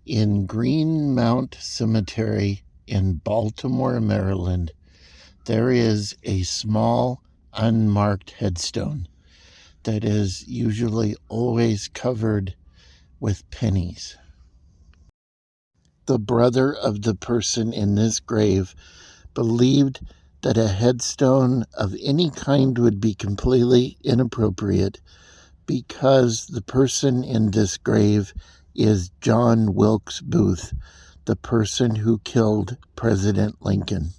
In Greenmount Cemetery in Baltimore, Maryland, there is a small unmarked headstone that is usually always covered with pennies. The brother of the person in this grave believed that a headstone of any kind would be completely inappropriate because the person in this grave is John Wilkes Booth, the person who killed President Lincoln.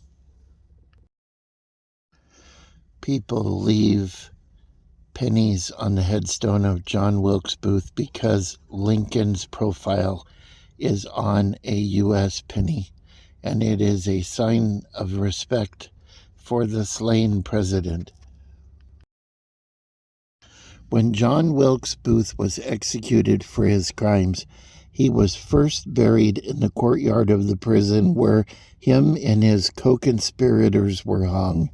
People leave pennies on the headstone of John Wilkes Booth because Lincoln's profile is on a U.S. penny, and it is a sign of respect for the slain president. When John Wilkes Booth was executed for his crimes, he was first buried in the courtyard of the prison where him and his co-conspirators were hung.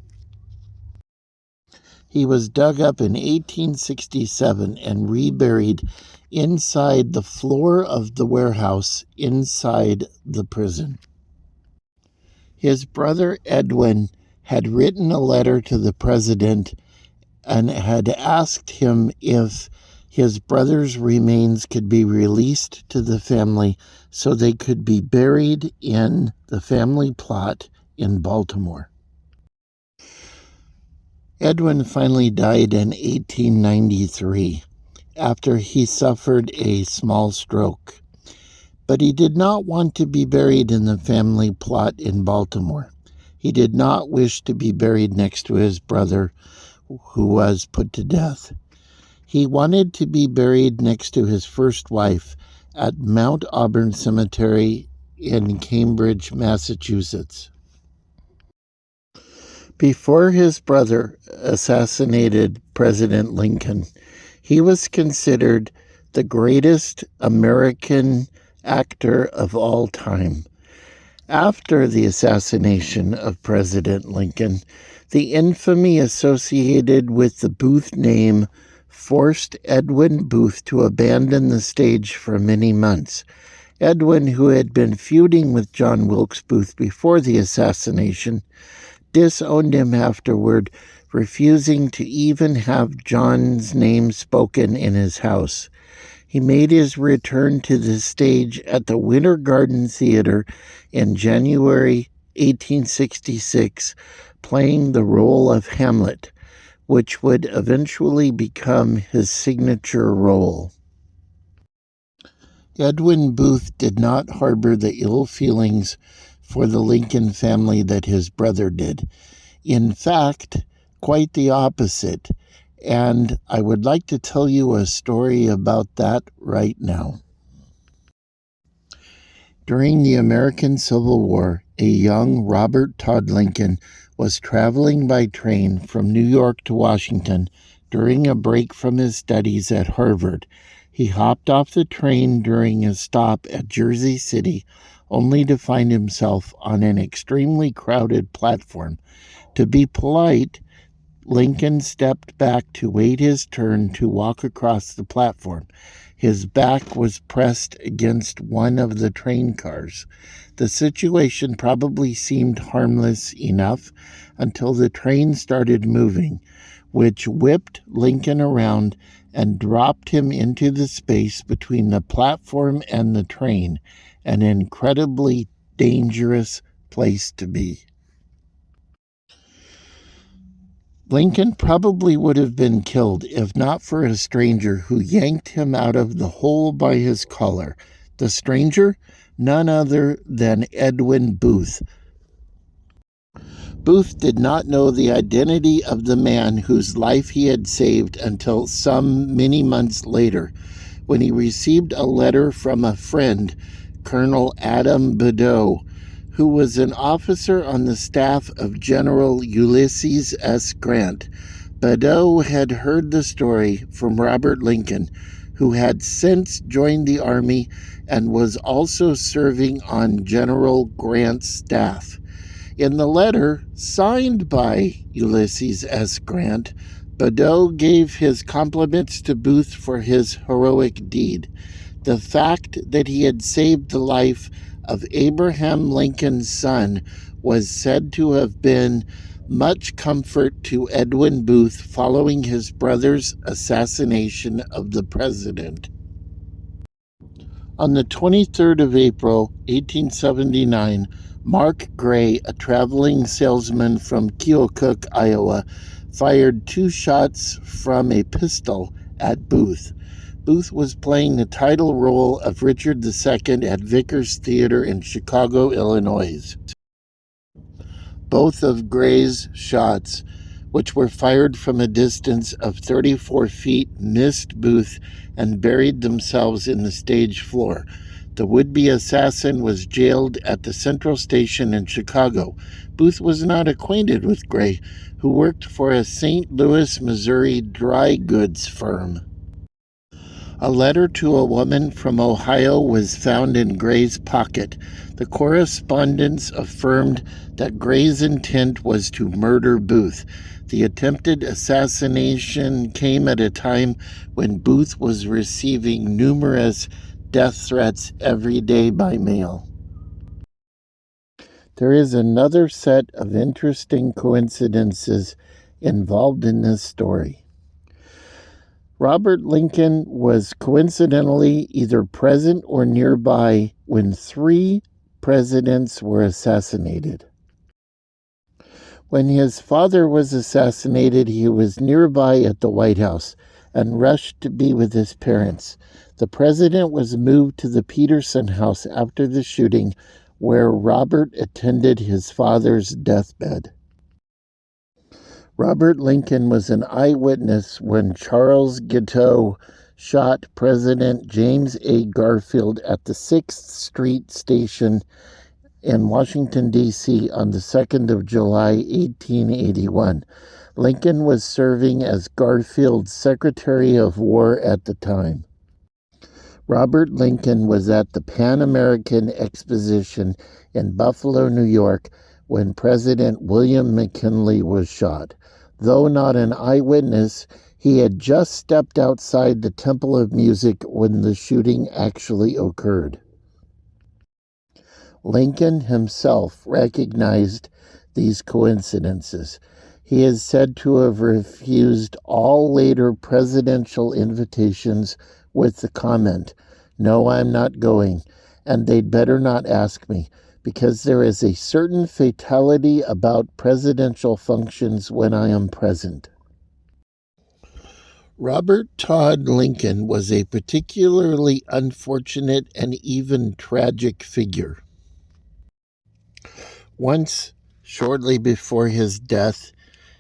He was dug up in 1867 and reburied inside the floor of the warehouse inside the prison. His brother Edwin had written a letter to the president and had asked him if his brother's remains could be released to the family so they could be buried in the family plot in Baltimore. Edwin finally died in 1893 after he suffered a small stroke, but he did not want to be buried in the family plot in Baltimore. He did not wish to be buried next to his brother, who was put to death. He wanted to be buried next to his first wife at Mount Auburn Cemetery in Cambridge, Massachusetts. Before his brother assassinated President Lincoln, he was considered the greatest American actor of all time. After the assassination of President Lincoln, the infamy associated with the Booth name forced Edwin Booth to abandon the stage for many months. Edwin, who had been feuding with John Wilkes Booth before the assassination, disowned him afterward, refusing to even have John's name spoken in his house. He made his return to the stage at the Winter Garden Theater in January 1866, playing the role of Hamlet, which would eventually become his signature role. Edwin Booth did not harbor the ill feelings for the Lincoln family that his brother did. In fact, quite the opposite, and I would like to tell you a story about that right now. During the American Civil War, a young Robert Todd Lincoln was traveling by train from New York to Washington during a break from his studies at Harvard. He hopped off the train during a stop at Jersey City, only to find himself on an extremely crowded platform. To be polite, Lincoln stepped back to wait his turn to walk across the platform. His back was pressed against one of the train cars. The situation probably seemed harmless enough until the train started moving, which whipped Lincoln around and dropped him into the space between the platform and the train, an incredibly dangerous place to be. Lincoln probably would have been killed if not for a stranger who yanked him out of the hole by his collar. The stranger? None other than Edwin Booth. Booth did not know the identity of the man whose life he had saved until some many months later, when he received a letter from a friend, Colonel Adam Badeau, who was an officer on the staff of General Ulysses S. Grant. Badeau had heard the story from Robert Lincoln, who had since joined the Army and was also serving on General Grant's staff. In the letter, signed by Ulysses S. Grant, Badeau gave his compliments to Booth for his heroic deed. The fact that he had saved the life of Abraham Lincoln's son was said to have been much comfort to Edwin Booth following his brother's assassination of the president. On the 23rd of April, 1879, Mark Gray, a traveling salesman from Keokuk, Iowa, fired 2 shots from a pistol at Booth. Booth was playing the title role of Richard II at Vickers Theater in Chicago, Illinois. Both of Gray's shots, which were fired from a distance of 34 feet, missed Booth and buried themselves in the stage floor. The would-be assassin was jailed at the Central Station in Chicago. Booth was not acquainted with Gray, who worked for a St. Louis, Missouri dry goods firm. A letter to a woman from Ohio was found in Gray's pocket. The correspondence affirmed that Gray's intent was to murder Booth. The attempted assassination came at a time when Booth was receiving numerous death threats every day by mail. There is another set of interesting coincidences involved in this story. Robert Lincoln was coincidentally either present or nearby when 3 presidents were assassinated. When his father was assassinated, he was nearby at the White House and rushed to be with his parents. The president was moved to the Peterson House after the shooting, where Robert attended his father's deathbed. Robert Lincoln was an eyewitness when Charles Guiteau shot President James A. Garfield at the 6th Street Station in Washington, D.C. on the 2nd of July, 1881. Lincoln was serving as Garfield's Secretary of War at the time. Robert Lincoln was at the Pan American Exposition in Buffalo, New York, when President William McKinley was shot. Though not an eyewitness, he had just stepped outside the Temple of Music when the shooting actually occurred. Lincoln himself recognized these coincidences. He is said to have refused all later presidential invitations with the comment, "No, I'm not going, and they'd better not ask me, because there is a certain fatality about presidential functions when I am present." Robert Todd Lincoln was a particularly unfortunate and even tragic figure. Once, shortly before his death,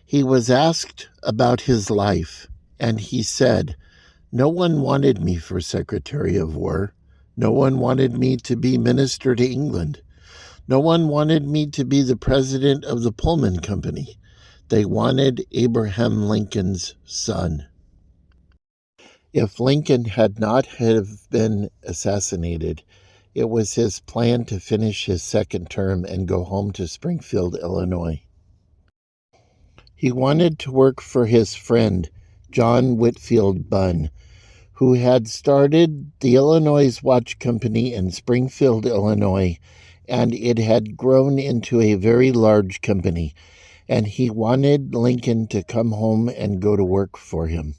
he was asked about his life, and he said, "No one wanted me for Secretary of War. No one wanted me to be Minister to England. No one wanted me to be the president of the Pullman Company. They wanted Abraham Lincoln's son." If Lincoln had not have been assassinated, it was his plan to finish his second term and go home to Springfield, Illinois. He wanted to work for his friend, John Whitfield Bunn, who had started the Illinois Watch Company in Springfield, Illinois, and it had grown into a very large company, and he wanted Lincoln to come home and go to work for him.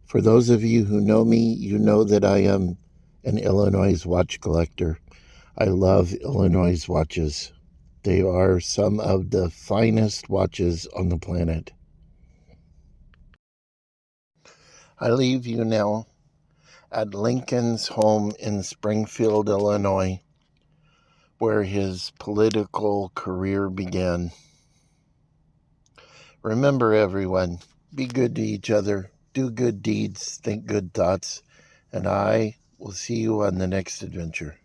For those of you who know me, you know that I am an Illinois watch collector. I love Illinois watches. They are some of the finest watches on the planet. I leave you now at Lincoln's home in Springfield, Illinois, where his political career began. Remember, everyone, be good to each other, do good deeds, think good thoughts, and I will see you on the next adventure.